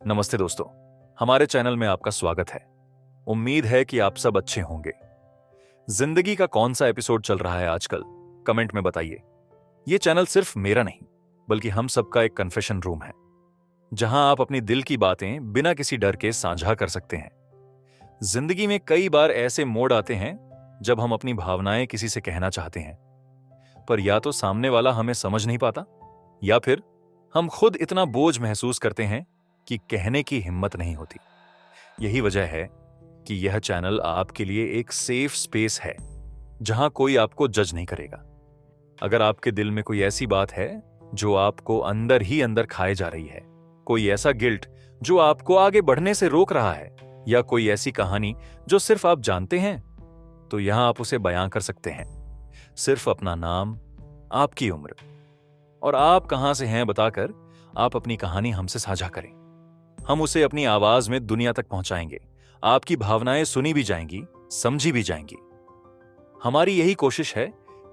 नमस्ते दोस्तों, हमारे चैनल में आपका स्वागत है। उम्मीद है कि आप सब अच्छे होंगे। जिंदगी का कौन सा एपिसोड चल रहा है आजकल, कमेंट में बताइए। ये चैनल सिर्फ मेरा नहीं, बल्कि हम सबका एक कन्फेशन रूम है, जहां आप अपनी दिल की बातें बिना किसी डर के साझा कर सकते हैं। जिंदगी में कई बार ऐसे मोड़ आते हैं जब हम अपनी भावनाएं किसी से कहना चाहते हैं, पर या तो सामने वाला हमें समझ नहीं पाता, या फिर हम खुद इतना बोझ महसूस करते हैं कि कहने की हिम्मत नहीं होती। यही वजह है कि यह चैनल आपके लिए एक सेफ स्पेस है, जहां कोई आपको जज नहीं करेगा। अगर आपके दिल में कोई ऐसी बात है जो आपको अंदर ही अंदर खाए जा रही है, कोई ऐसा गिल्ट जो आपको आगे बढ़ने से रोक रहा है, या कोई ऐसी कहानी जो सिर्फ आप जानते हैं, तो यहां आप उसे बयां कर सकते हैं। सिर्फ अपना नाम, आपकी उम्र और आप कहां से हैं बताकर आप अपनी कहानी हमसे साझा करें। हम उसे अपनी आवाज में दुनिया तक पहुंचाएंगे। आपकी भावनाएं सुनी भी जाएंगी, समझी भी जाएंगी। हमारी यही कोशिश है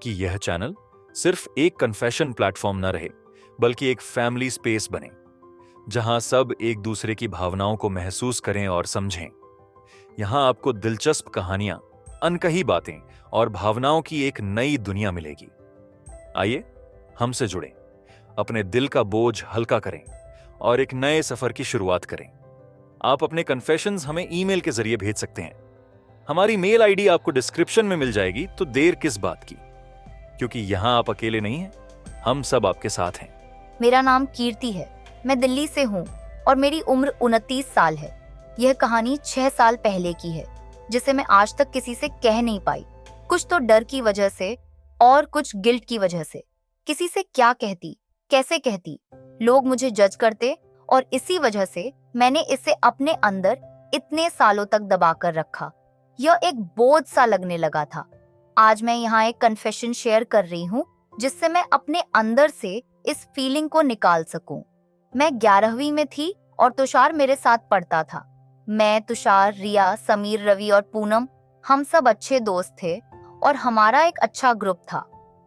कि यह चैनल सिर्फ एक कन्फेशन प्लेटफॉर्म न रहे, बल्कि एक फैमिली स्पेस बने, जहां सब एक दूसरे की भावनाओं को महसूस करें और समझें। यहां आपको दिलचस्प कहानियां, अनकही बातें और भावनाओं की एक नई दुनिया मिलेगी। आइए हमसे जुड़ें, अपने दिल का बोझ हल्का करें और एक नए सफर की शुरुआत करें। आप अपने कन्फेशंस हमें ईमेल के जरिए भेज सकते हैं। हमारी मेल आईडी आपको डिस्क्रिप्शन में मिल जाएगी, तो देर किस बात की, क्योंकि यहां आप अकेले नहीं हैं, हम सब आपके साथ हैं। मेरा नाम कीर्ति है, मैं दिल्ली से हूँ और मेरी उम्र 29 साल है। यह कहानी 6 साल पहले की है, जिसे मैं आज तक किसी से कह नहीं पाई। कुछ तो डर की वजह से और कुछ गिल्ट की वजह से। किसी से क्या कहती, कैसे कहती, लोग मुझे जज करते, और इसी वजह से मैंने इसे अपने अंदर इतने सालों तक दबा कर रखा। यह एक बोझ सा लगने लगा था। आज मैं यहाँ एक कन्फेशन शेयर कर रही हूँ, जिससे मैं अपने अंदर से इस फीलिंग को निकाल सकूं। मैं 11वीं में थी और तुषार मेरे साथ पढ़ता था। मैं, तुषार, रिया, समीर, रवि और पूनम, हम सब अच्छे दोस्त थे और हमारा एक अच्छा ग्रुप था।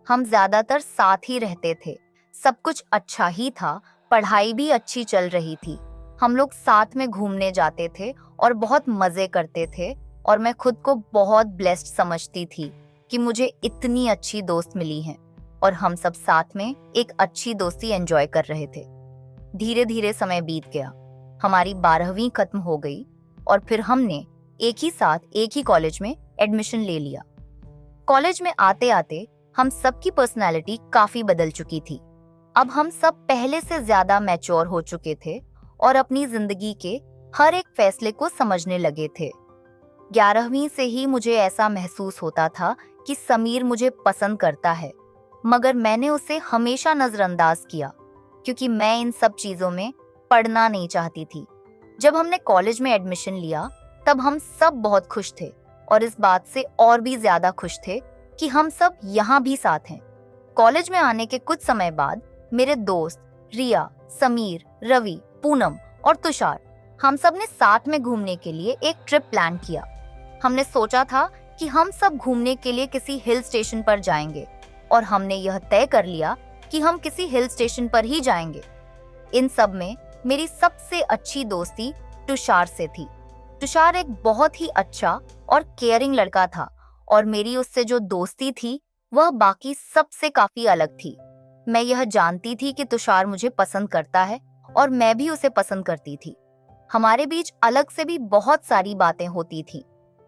हम ज्यादातर साथ ही रहते थे। सब कुछ अच्छा ही था, पढ़ाई भी अच्छी चल रही थी। हम लोग साथ में घूमने जाते थे और बहुत मजे करते थे, और मैं खुद को बहुत ब्लेस्ड समझती थी कि मुझे इतनी अच्छी दोस्त मिली हैं और हम सब साथ में एक अच्छी दोस्ती एंजॉय कर रहे थे। धीरे धीरे समय बीत गया। हमारी 12वीं खत्म हो गई और फिर हमने एक ही साथ एक ही कॉलेज में एडमिशन ले लिया। कॉलेज में आते आते हम सबकी पर्सनालिटी काफी बदल चुकी थी। अब हम सब पहले से ज्यादा मैच्योर हो चुके थे और अपनी जिंदगी के हर एक फैसले को समझने लगे थे। 11वीं से ही मुझे ऐसा महसूस होता था कि समीर मुझे पसंद करता है, मगर मैंने उसे हमेशा नजरअंदाज किया, क्योंकि मैं इन सब चीजों में पढ़ना नहीं चाहती थी। जब हमने कॉलेज में एडमिशन लिया, तब हम सब बहुत खुश थे, और इस बात से और भी ज्यादा खुश थे कि हम सब यहाँ भी साथ हैं। कॉलेज में आने के कुछ समय बाद मेरे दोस्त रिया, समीर, रवि, पूनम और तुषार, हम सब ने साथ में घूमने के लिए एक ट्रिप प्लान किया। हमने सोचा था कि हम सब घूमने के लिए किसी हिल स्टेशन पर जाएंगे, और हमने यह तय कर लिया कि हम किसी हिल स्टेशन पर ही जाएंगे। इन सब में मेरी सबसे अच्छी दोस्ती तुषार से थी। तुषार एक बहुत ही अच्छा और केयरिंग लड़का था, और मेरी उससे जो दोस्ती थी वह बाकी सबसे काफी अलग थी। मैं यह जानती थी कि तुषार मुझे पसंद करता है और मैं भी उसे पसंद करती थी। हमारे बीच अलग से भी बहुत सारी बातें होती थी।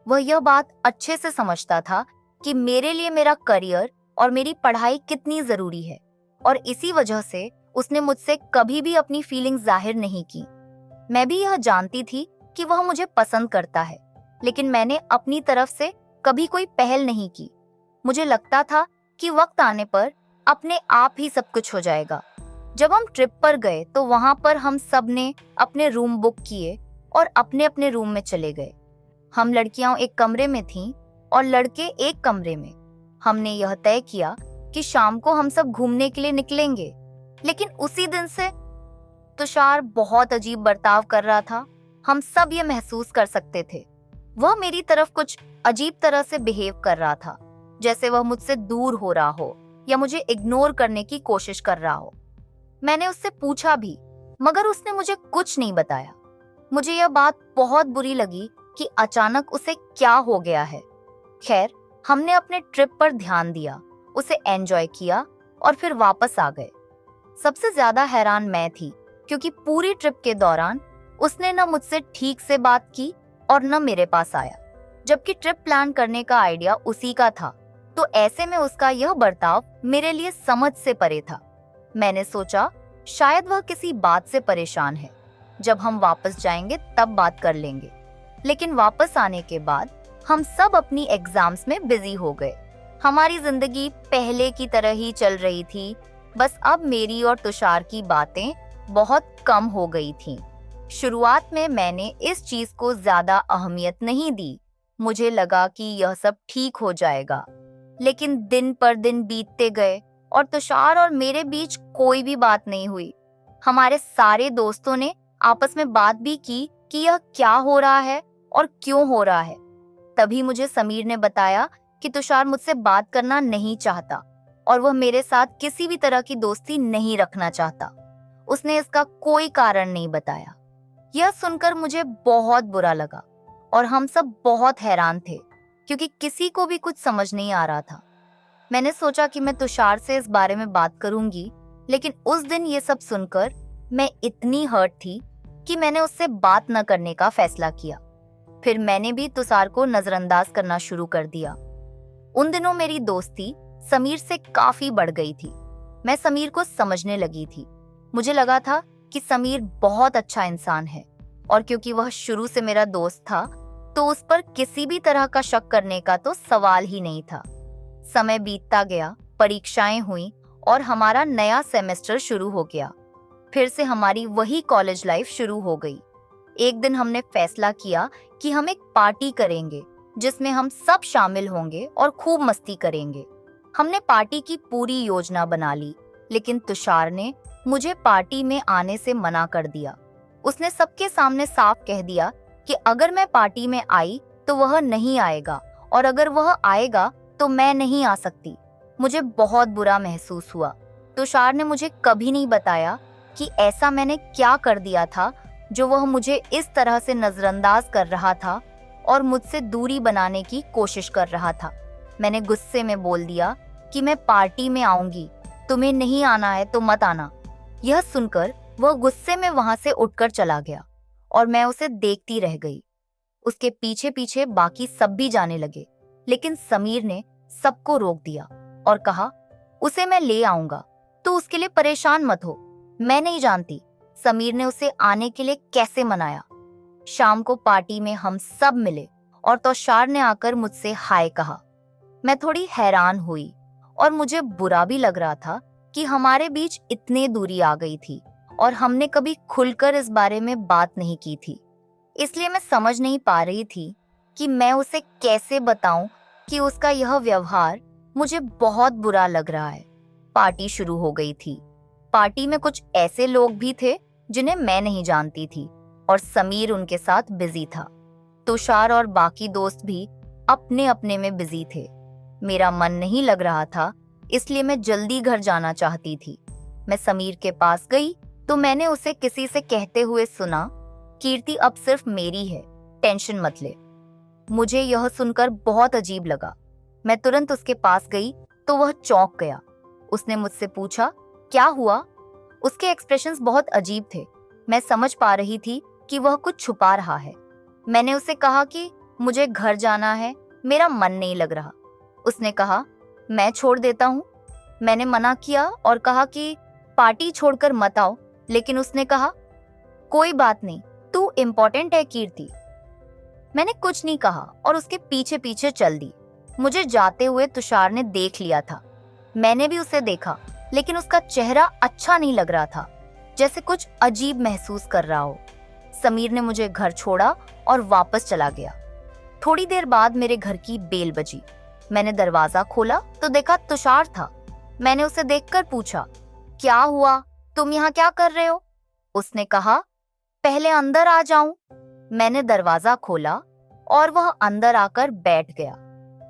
वह यह बात अच्छे से समझता था कि मेरे लिए मेरा करियर और मेरी पढ़ाई कितनी जरूरी है, और इसी वजह से उसने मुझसे कभी भी अपनी फीलिंग जाहिर नहीं की। मैं भी यह जानती थी कि वह मुझे पसंद करता है, लेकिन मैंने अपनी तरफ से कभी कोई पहल नहीं की। मुझे लगता था कि वक्त आने पर अपने आप ही सब कुछ हो जाएगा। जब हम ट्रिप पर गए तो वहां पर हम सब ने अपने रूम बुक किए और अपने अपने रूम में चले गए। हम लड़कियां एक कमरे में थीं और लड़के एक कमरे में। हमने यह तय किया कि शाम को हम सब घूमने के लिए निकलेंगे, लेकिन उसी दिन से तुषार बहुत अजीब बर्ताव कर रहा था। हम सब ये महसूस कर सकते थे। वह मेरी तरफ कुछ अजीब तरह से बिहेव कर रहा था, जैसे वह मुझसे दूर हो रहा हो या मुझे इग्नोर करने की कोशिश कर रहा हो। मैंने उससे पूछा भी, मगर उसने मुझे कुछ नहीं बताया। मुझे यह बात बहुत बुरी लगी कि अचानक उसे क्या हो गया है। खैर, हमने अपने ट्रिप पर ध्यान दिया, उसे एंजॉय किया और फिर वापस आ गए। सबसे ज्यादा हैरान मैं थी, क्योंकि पूरी ट्रिप के दौरान उसने न मुझसे ठीक से बात की और न मेरे पास आया, जबकि ट्रिप प्लान करने का आइडिया उसी का था। तो ऐसे में उसका यह बर्ताव मेरे लिए समझ से परे था। मैंने सोचा शायद वह किसी बात से परेशान है, जब हम वापस जाएंगे तब बात कर लेंगे। लेकिन वापस आने के बाद हम सब अपनी एग्जाम्स में बिजी हो गए। हमारी जिंदगी पहले की तरह ही चल रही थी, बस अब मेरी और तुषार की बातें बहुत कम हो गई थीं। शुरुआत में मैंने इस चीज को ज्यादा अहमियत नहीं दी। मुझे लगा कि यह सब ठीक हो जाएगा। लेकिन दिन पर दिन बीतते गए और तुषार और मेरे बीच कोई भी बात नहीं हुई। हमारे सारे दोस्तों ने आपस में बात भी की कि यह क्या हो रहा है और क्यों हो रहा है। तभी मुझे समीर ने बताया कि तुषार मुझसे बात करना नहीं चाहता और वह मेरे साथ किसी भी तरह की दोस्ती नहीं रखना चाहता। उसने इसका कोई कारण नहीं बताया। यह सुनकर मुझे बहुत बुरा लगा और हम सब बहुत हैरान थे, क्योंकि किसी को भी कुछ समझ नहीं आ रहा था। मैंने सोचा कि मैं तुषार से इस बारे में बात करूंगी, लेकिन उस दिन ये सब सुनकर मैं इतनी हर्ट थी कि मैंने उससे बात न करने का फैसला किया। फिर मैंने भी तुषार को नजरअंदाज करना शुरू कर दिया। उन दिनों मेरी दोस्ती समीर से काफी बढ़ गई थी। मैं समीर को समझने लगी थी। मुझे लगा था कि समीर बहुत अच्छा इंसान है, और क्योंकि वह शुरू से मेरा दोस्त था तो उस पर किसी भी तरह का शक करने का तो सवाल ही नहीं था। समय बीतता गया, परीक्षाएं हुई और हमारा नया सेमेस्टर शुरू हो गया। फिर से हमारी वही कॉलेज लाइफ शुरू हो गई। एक दिन हमने फैसला किया कि हम एक पार्टी करेंगे, जिसमें हम सब शामिल होंगे और खूब मस्ती करेंगे। हमने पार्टी की पूरी योजना बना ली, लेकिन तुषार ने मुझे पार्टी में आने से मना कर दिया। उसने सबके सामने साफ कह दिया कि अगर मैं पार्टी में आई तो वह नहीं आएगा, और अगर वह आएगा तो मैं नहीं आ सकती। मुझे बहुत बुरा महसूस हुआ। तुषार ने मुझे कभी नहीं बताया कि ऐसा मैंने क्या कर दिया था जो वह मुझे इस तरह से नजरअंदाज कर रहा था और मुझसे दूरी बनाने की कोशिश कर रहा था। मैंने गुस्से में बोल दिया कि मैं पार्टी में आऊंगी, तुम्हें नहीं आना है तो मत आना। यह सुनकर वह गुस्से में वहां से उठकर चला गया और मैं उसे देखती रह गई। उसके पीछे पीछे बाकी सब भी जाने लगे, लेकिन समीर ने सबको रोक दिया और कहा, उसे मैं ले आऊंगा, तो उसके लिए परेशान मत हो। मैं नहीं जानती समीर ने उसे आने के लिए कैसे मनाया। शाम को पार्टी में हम सब मिले और तुषार ने आकर मुझसे हाय कहा। मैं थोड़ी हैरान हुई और मुझे बुरा भी लग रहा था कि हमारे बीच इतनी दूरी आ गई थी और हमने कभी खुलकर इस बारे में बात नहीं की थी। इसलिए मैं समझ नहीं पा रही थी कि मैं उसे कैसे बताऊं कि उसका यह व्यवहार मुझे बहुत बुरा लग रहा है। पार्टी शुरू हो गई थी। पार्टी में कुछ ऐसे लोग भी थे जिन्हें मैं नहीं जानती थी और समीर उनके साथ बिजी था। तुषार और बाकी दोस्त भी अपने अपने में बिजी थे। मेरा मन नहीं लग रहा था, इसलिए मैं जल्दी घर जाना चाहती थी। मैं समीर के पास गई तो मैंने उसे किसी से कहते हुए सुना, कीर्ति अब सिर्फ मेरी है, टेंशन मत ले। मुझे यह सुनकर बहुत अजीब लगा। मैं तुरंत उसके पास गई तो वह चौंक गया। उसने मुझसे पूछा, क्या हुआ? उसके एक्सप्रेशंस बहुत अजीब थे। मैं समझ पा रही थी कि वह कुछ छुपा रहा है। मैंने उसे कहा कि मुझे घर जाना है, मेरा मन नहीं लग रहा। उसने कहा, मैं छोड़ देता हूँ। मैंने मना किया और कहा कि पार्टी छोड़कर मत आओ, लेकिन उसने कहा, कोई बात नहीं, तू इम्पोर्टेंट है कीर्ति। मैंने कुछ नहीं कहा और उसके पीछे पीछे चल दी। मुझे जाते हुए तुषार ने देख लिया था। मैंने भी उसे देखा, लेकिन उसका चेहरा अच्छा नहीं लग रहा था, जैसे कुछ अजीब महसूस कर रहा हो। समीर ने मुझे घर छोड़ा और वापस चला गया। थोड़ी देर बाद मेरे घर की बेल बजी। मैंने दरवाजा खोला तो देखा तुषार था। मैंने उसे देखकर पूछा, क्या हुआ, तुम यहाँ क्या कर रहे हो? उसने कहा, पहले अंदर आ जाऊं। मैंने दरवाजा खोला और वह अंदर आकर बैठ गया।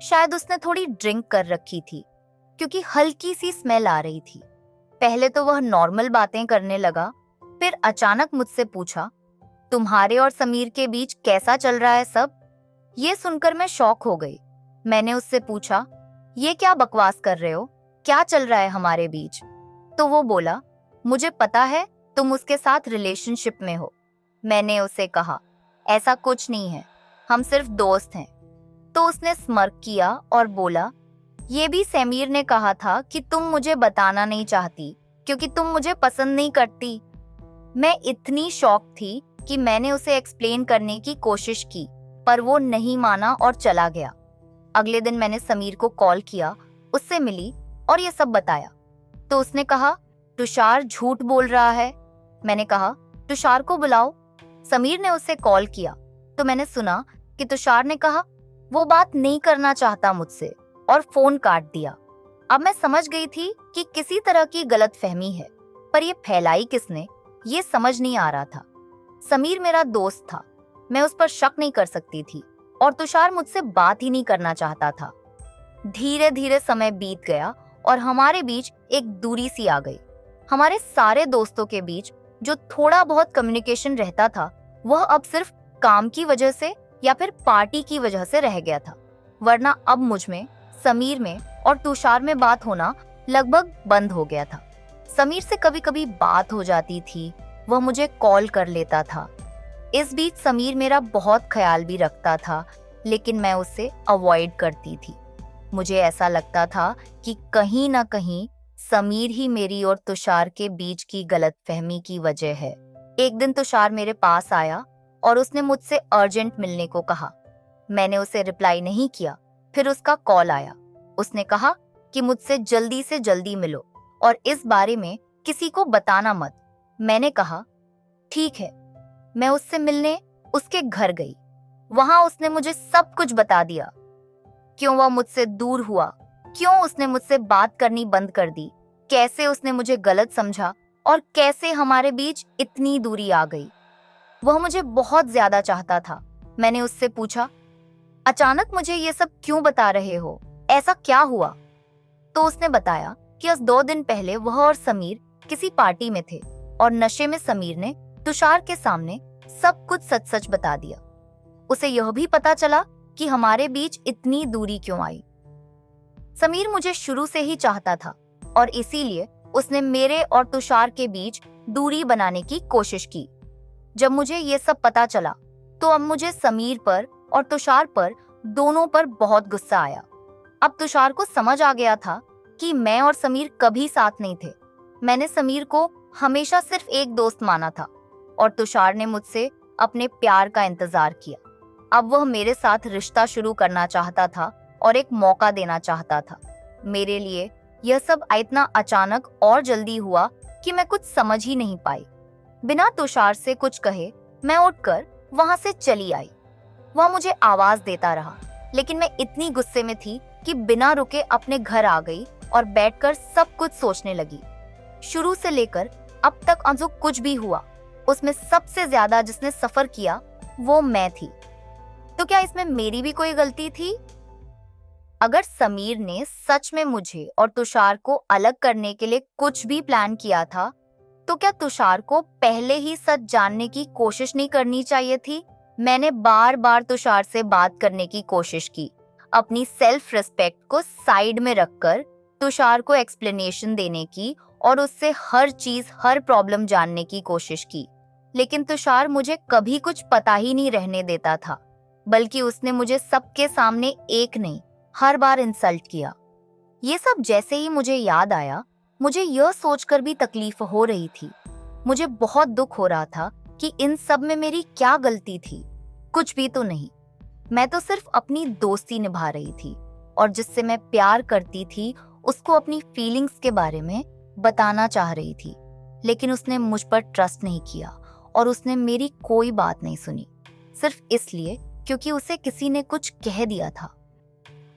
शायद उसने थोड़ी ड्रिंक कर रखी थी, क्योंकि हल्की सी स्मेल आ रही थी। पहले तो वह नॉर्मल बातें करने लगा, फिर अचानक मुझसे पूछा, तुम्हारे और समीर के बीच कैसा चल रहा है सब? ये सुनकर मैं शॉक हो गई। मैंने उससे पूछा, ये क्या बकवास कर रहे हो? क्या चल रहा है हमारे बीच? तो वो बोला, मुझे पता है तुम उसके साथ रिलेशनशिप में हो। मैंने उसे कहा, ऐसा कुछ नहीं है, हम सिर्फ दोस्त हैं। तो उसने स्मर्क किया और बोला, ये भी समीर ने कहा था कि तुम मुझे बताना नहीं चाहती क्योंकि तुम मुझे पसंद नहीं करती। मैं इतनी शॉक थी कि मैंने उसे एक्सप्लेन करने की कोशिश की, पर वो नहीं माना और चला गया। अगले दिन मैंने समीर को कॉल किया, उससे मिली और ये सब बताया। तो उसने कहा, तुषार झूठ बोल रहा है। मैंने कहा, तुषार को बुलाओ। समीर ने उसे कॉल किया तो मैंने सुना कि तुषार ने कहा वो बात नहीं करना चाहता मुझसे और फोन काट दिया। अब मैं समझ गई थी कि किसी तरह की गलतफहमी है, पर ये फैलाई किसने, ये समझ नहीं आ रहा था। समीर मेरा दोस्त था, मैं उस पर शक नहीं कर सकती थी और तुषार मुझसे बात ही नहीं करना चाहता था। धीरे धीरे समय बीत गया और हमारे बीच एक दूरी सी आ गई। हमारे सारे दोस्तों के बीच जो थोड़ा बहुत कम्युनिकेशन रहता था, वह अब सिर्फ काम की वजह से या फिर पार्टी की वजह से रह गया था, वरना अब मुझ में, समीर में और तुषार में बात होना लगभग बंद हो गया था। समीर से कभी कभी बात हो जाती थी, वह मुझे कॉल कर लेता था। इस बीच समीर मेरा बहुत ख्याल भी रखता था, लेकिन मैं उसे अवॉइड करती थी। मुझे ऐसा लगता था कि कहीं ना कहीं समीर ही मेरी और तुषार के बीच की गलतफहमी की वजह है। एक दिन तुषार मेरे पास आया और उसने मुझसे अर्जेंट मिलने को कहा। मैंने उसे रिप्लाई नहीं किया। फिर उसका कॉल आया। उसने कहा कि मुझसे जल्दी से जल्दी मिलो और इस बारे में किसी को बताना मत। मैंने कहा, ठीक है। मैं उससे मिलने उसके घर गई। वहां उसने मुझे सब कुछ बता दिया, क्यों वह मुझसे दूर हुआ, क्यों उसने मुझसे बात करनी बंद कर दी, कैसे उसने मुझे गलत समझा और कैसे हमारे बीच इतनी दूरी आ गई। वह मुझे बहुत ज्यादा चाहता था। मैंने उससे पूछा, अचानक मुझे ये सब क्यों बता रहे हो, ऐसा क्या हुआ? तो उसने बताया कि आज 2 दिन पहले वह और समीर किसी पार्टी में थे और नशे में समीर ने तुषार के सामने सब कुछ सच सच बता दिया। उसे यह भी पता चला कि हमारे बीच इतनी दूरी क्यों आई। समीर मुझे शुरू से ही चाहता था और इसीलिए उसने मेरे और तुषार के बीच दूरी बनाने की कोशिश की। जब मुझे ये सब पता चला तो अब मुझे समीर पर और तुषार पर, दोनों पर बहुत गुस्सा आया। अब तुषार को समझ आ गया था कि मैं और समीर कभी साथ नहीं थे। मैंने समीर को हमेशा सिर्फ एक दोस्त माना था और तुषार ने मुझसे अपने प्यार का इंतजार किया। अब वह मेरे साथ रिश्ता शुरू करना चाहता था और एक मौका देना चाहता था। मेरे लिए यह सब इतना अचानक और जल्दी हुआ कि मैं कुछ समझ ही नहीं पाई। बिना तुषार से कुछ कहे मैं उठकर वहां से चली आई। वह मुझे आवाज देता रहा, लेकिन मैं इतनी गुस्से में थी कि बिना रुके अपने घर आ गई और बैठकर सब कुछ सोचने लगी। शुरू से लेकर अब तक जो कुछ भी हुआ, उसमें सबसे ज्यादा जिसने सफर किया वो मैं थी। तो क्या इसमें मेरी भी कोई गलती थी? अगर समीर ने सच में मुझे और तुषार को अलग करने के लिए कुछ भी प्लान किया था, तो क्या तुषार को पहले ही सच जानने की कोशिश नहीं करनी चाहिए थी? मैंने बार बार तुषार से बात करने की कोशिश की, अपनी सेल्फ रिस्पेक्ट को साइड में रखकर तुषार को एक्सप्लेनेशन देने की और उससे हर चीज, हर प्रॉब्लम जानने की कोशिश की। लेकिन तुषार मुझे कभी कुछ पता ही नहीं रहने देता था, बल्कि उसने मुझे सबके सामने एक नहीं, हर बार इंसल्ट किया। ये सब जैसे ही मुझे याद आया, मुझे यह सोचकर भी तकलीफ हो रही थी। मुझे बहुत दुख हो रहा था कि इन सब में मेरी क्या गलती थी। कुछ भी तो नहीं। मैं तो सिर्फ अपनी दोस्ती निभा रही थी और जिससे मैं प्यार करती थी उसको अपनी फीलिंग्स के बारे में बताना चाह रही थी। लेकिन उसने मुझ पर ट्रस्ट नहीं किया और उसने मेरी कोई बात नहीं सुनी, सिर्फ इसलिए क्योंकि उसे किसी ने कुछ कह दिया था।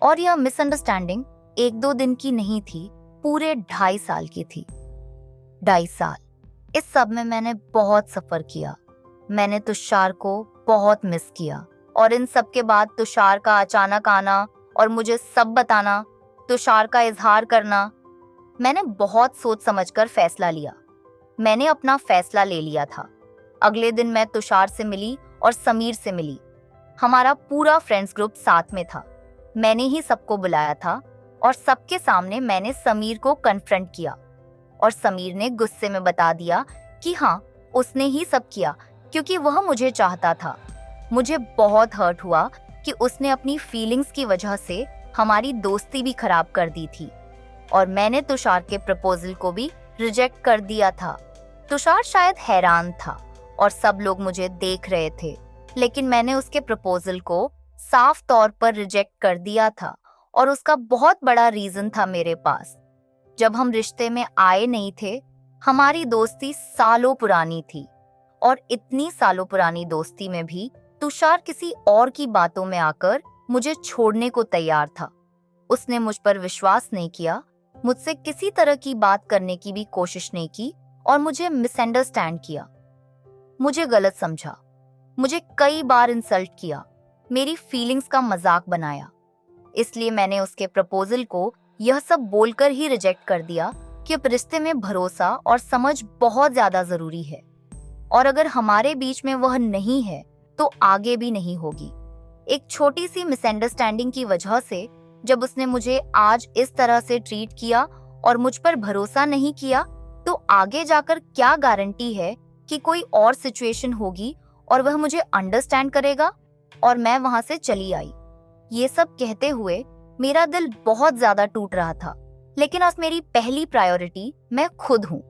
और यह मिसअंडरस्टैंडिंग 1-2 दिन की नहीं थी, पूरे 2.5 साल की थी। 2.5 साल। इस सब में मैंने बहुत सफर किया। मैंने तुषार को बहुत मिस किया और इन सब के बाद तुषार का अचानक आना और मुझे सब बताना, तुषार का इजहार करना, मैंने बहुत सोच समझकर फैसला लिया। मैंने अपना फैसला ले लिया था। अगले दिन मैं तुषार से मिली और समीर से मिली। हमारा पूरा फ्रेंड्स ग्रुप साथ में था। मैंने ही सबको बुलाया था और सबके सामने मैंने समीर को कन्फ्रंट किया और समीर ने गुस्से में बता दिया कि हाँ, उसने ही सब किया क्योंकि वह मुझे चाहता था। मुझे बहुत हर्ट हुआ कि उसने अपनी फीलिंग्स की वजह से हमारी दोस्ती भी खराब कर दी थी और मैंने तुषार के प्रपोजल को भी रिजेक्ट कर दिया था। तुषार शायद हैरान था और सब लोग मुझे देख रहे थे, लेकिन मैंने उसके प्रपोजल को साफ तौर पर रिजेक्ट कर दिया था और उसका बहुत बड़ा रीजन था मेरे पास। जब हम रिश्ते में आए नहीं थे, हमारी दोस्ती सालों पुरानी थी और इतनी सालों पुरानी दोस्ती में भी तुषार किसी और की बातों में आकर मुझे छोड़ने को तैयार था। उसने मुझ पर विश्वास नहीं किया, मुझसे किसी तरह की बात करने की भी कोशिश नहीं की और मुझे मिसअंडरस्टैंड किया। मुझे गलत समझा, मुझे कई बार इंसल्ट किया, मेरी फीलिंग्स का मजाक बनाया। इसलिए मैंने उसके प्रपोजल को यह सब बोलकर ही रिजेक्ट कर दिया कि अब रिश्ते में भरोसा और समझ बहुत ज्यादा जरूरी है और अगर हमारे बीच में वह नहीं है तो आगे भी नहीं होगी। एक छोटी सी मिसअंडरस्टैंडिंग की वजह से जब उसने मुझे आज इस तरह से ट्रीट किया और मुझ पर भरोसा नहीं किया, तो आगे जाकर क्या गारंटी है कि कोई और सिचुएशन होगी और वह मुझे अंडरस्टैंड करेगा और मैं वहां से चली आई। ये सब कहते हुए मेरा दिल बहुत ज्यादा टूट रहा था, लेकिन आज मेरी पहली प्रायोरिटी मैं खुद हूँ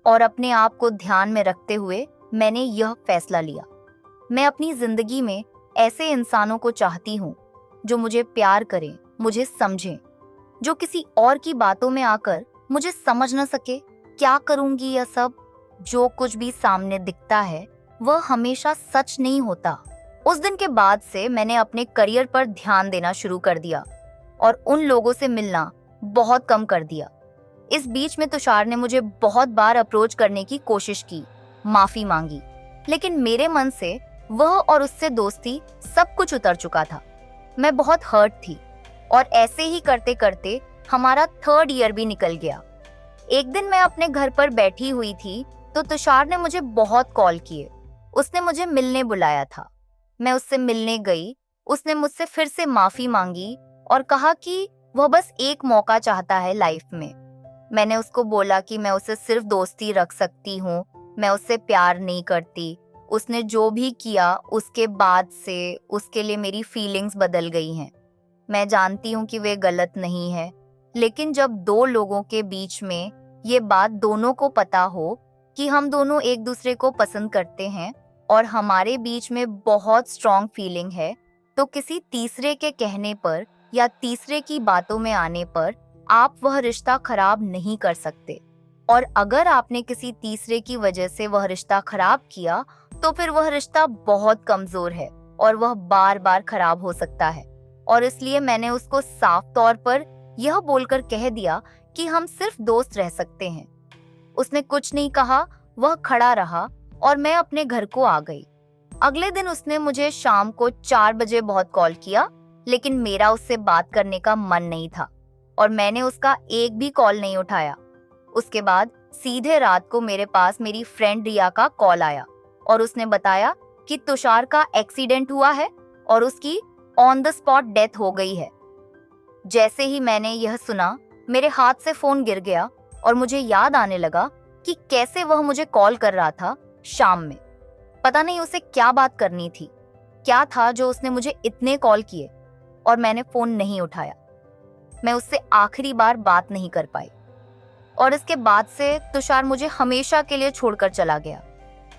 और अपने आप को ध्यान में रखते हुए मैंने यह फैसला लिया। मैं अपनी जिंदगी में ऐसे इंसानों को चाहती हूँ जो मुझे प्यार करें, मुझे समझें, जो किसी और की बातों में आकर मुझे समझ न सके। क्या करूंगी यह सब? जो कुछ भी सामने दिखता है वह हमेशा सच नहीं होता। उस दिन के बाद से मैंने अपने करियर पर ध्यान देना शुरू कर दिया और उन लोगों से मिलना बहुत कम कर दिया। इस बीच में तुषार ने मुझे बहुत बार अप्रोच करने की कोशिश की, माफी मांगी, लेकिन मेरे मन से वह और उससे दोस्ती सब कुछ उतर चुका था। मैं बहुत हर्ट थी और ऐसे ही करते करते हमारा 3rd ईयर भी निकल गया। एक दिन मैं अपने घर पर बैठी हुई थी तो तुषार ने मुझे बहुत कॉल किए। उसने मुझे मिलने बुलाया था। मैं उससे मिलने गई। उसने मुझसे फिर से माफी मांगी और कहा कि वह बस एक मौका चाहता है लाइफ में। मैंने उसको बोला कि मैं उसे सिर्फ दोस्ती रख सकती हूँ, मैं उससे प्यार नहीं करती। उसने जो भी किया उसके बाद से उसके लिए मेरी फीलिंग्स बदल गई हैं। मैं जानती हूँ कि वे गलत नहीं है, लेकिन जब दो लोगों के बीच में ये बात दोनों को पता हो कि हम दोनों एक दूसरे को पसंद करते हैं और हमारे बीच में बहुत स्ट्रॉन्ग फीलिंग है, तो किसी तीसरे के कहने पर या तीसरे की बातों में आने पर आप वह रिश्ता खराब नहीं कर सकते। और अगर आपने किसी तीसरे की वजह से वह रिश्ता खराब किया तो फिर वह रिश्ता बहुत कमजोर है और वह बार बार खराब हो सकता है। और इसलिए मैंने उसको साफ तौर पर यह बोलकर कह दिया कि हम सिर्फ दोस्त रह सकते हैं। उसने कुछ नहीं कहा, वह खड़ा रहा और मैं अपने घर को आ गई। अगले दिन उसने मुझे शाम को 4 बजे बहुत कॉल किया, लेकिन मेरा उससे बात करने का मन नहीं था और मैंने उसका एक भी कॉल नहीं उठाया। उसके बाद सीधे रात को मेरे पास मेरी फ्रेंड रिया का कॉल आया और उसने बताया कि तुषार का एक्सीडेंट हुआ है और उसकी ऑन द स्पॉट डेथ हो गई है। जैसे ही मैंने यह सुना, मेरे हाथ से फोन गिर गया और मुझे याद आने लगा कि कैसे वह मुझे कॉल कर रहा था शाम में। पता नहीं उसे क्या बात करनी थी, क्या था जो उसने मुझे इतने कॉल किए और मैंने फोन नहीं उठाया। मैं उससे आखिरी बार बात नहीं कर पाई और इसके बाद से तुषार मुझे हमेशा के लिए छोड़कर चला गया।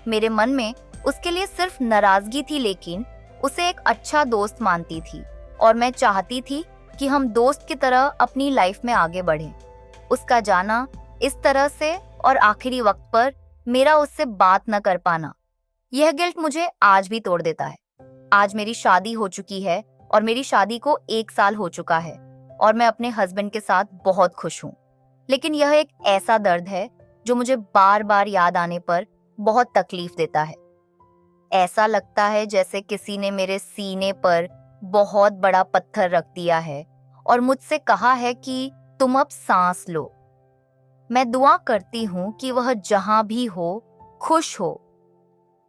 मेरे मन में उसके लिए सिर्फ नाराजगी थी, लेकिन उसे एक अच्छा दोस्त मानती थी और मैं चाहती थी कि हम दोस्त की तरह अपनी लाइफ में आगे बढ़ें। उसका जाना इस तरह से और आखिरी वक्त पर मेरा उससे बात न कर पाना, यह गिल्ट मुझे आज भी तोड़ देता है। आज मेरी शादी हो चुकी है और मेरी शादी को 1 साल हो चुका है और मैं अपने हस्बैंड के साथ बहुत खुश हूँ, लेकिन यह एक ऐसा दर्द है जो मुझे बार बार याद आने पर बहुत तकलीफ देता है। ऐसा लगता है जैसे किसी ने मेरे सीने पर बहुत बड़ा पत्थर रख दिया है और मुझसे कहा है कि तुम अब सांस लो। मैं दुआ करती हूँ कि वह जहां भी हो खुश हो,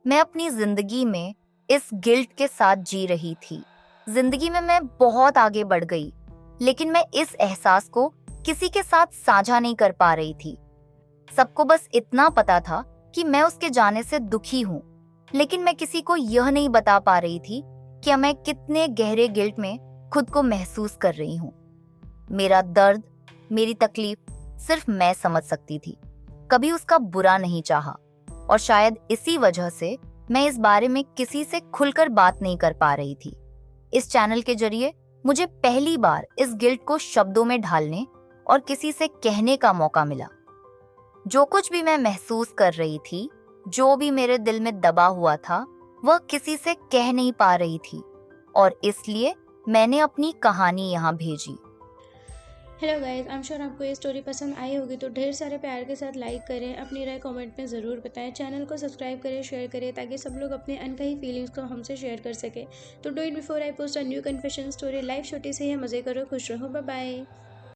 मैं अपनी जिंदगी में इस गिल्ट के साथ जी रही थी। जिंदगी में मैं बहुत आगे बढ़ गई, लेकिन मैं इस एहसास को किसी के साथ साझा नहीं कर पा रही थी। सबको बस इतना पता था कि मैं उसके जाने से दुखी हूँ, लेकिन मैं किसी को यह नहीं बता पा रही थी कि मैं कितने गहरे गिल्ट में खुद को महसूस कर रही हूँ। मेरा दर्द, मेरी तकलीफ सिर्फ मैं समझ सकती थी, कभी उसका बुरा नहीं चाहा, और शायद इसी वजह से मैं इस बारे में किसी से खुलकर बात नहीं कर पा रही थी। इस चैनल के जरिए मुझे पहली बार इस गिल्ट को शब्दों में ढालने और किसी से कहने का मौका मिला। जो कुछ भी मैं महसूस कर रही थी, जो भी मेरे दिल में दबा हुआ था, वह किसी से कह नहीं पा रही थी, और इसलिए मैंने अपनी कहानी यहाँ भेजी। Hello guys, I am sure आपको ये स्टोरी पसंद आई होगी, तो ढेर सारे प्यार के साथ लाइक करें, अपनी राय कमेंट में ज़रूर बताएं, चैनल को सब्सक्राइब करें, शेयर करें, ताकि सब लोग अपने अनकही फीलिंग्स को हमसे शेयर कर सकें। तो do it before I post a new confession story. Life छोटी सी है, मज़े करो, खुश रहो, बाय बाय।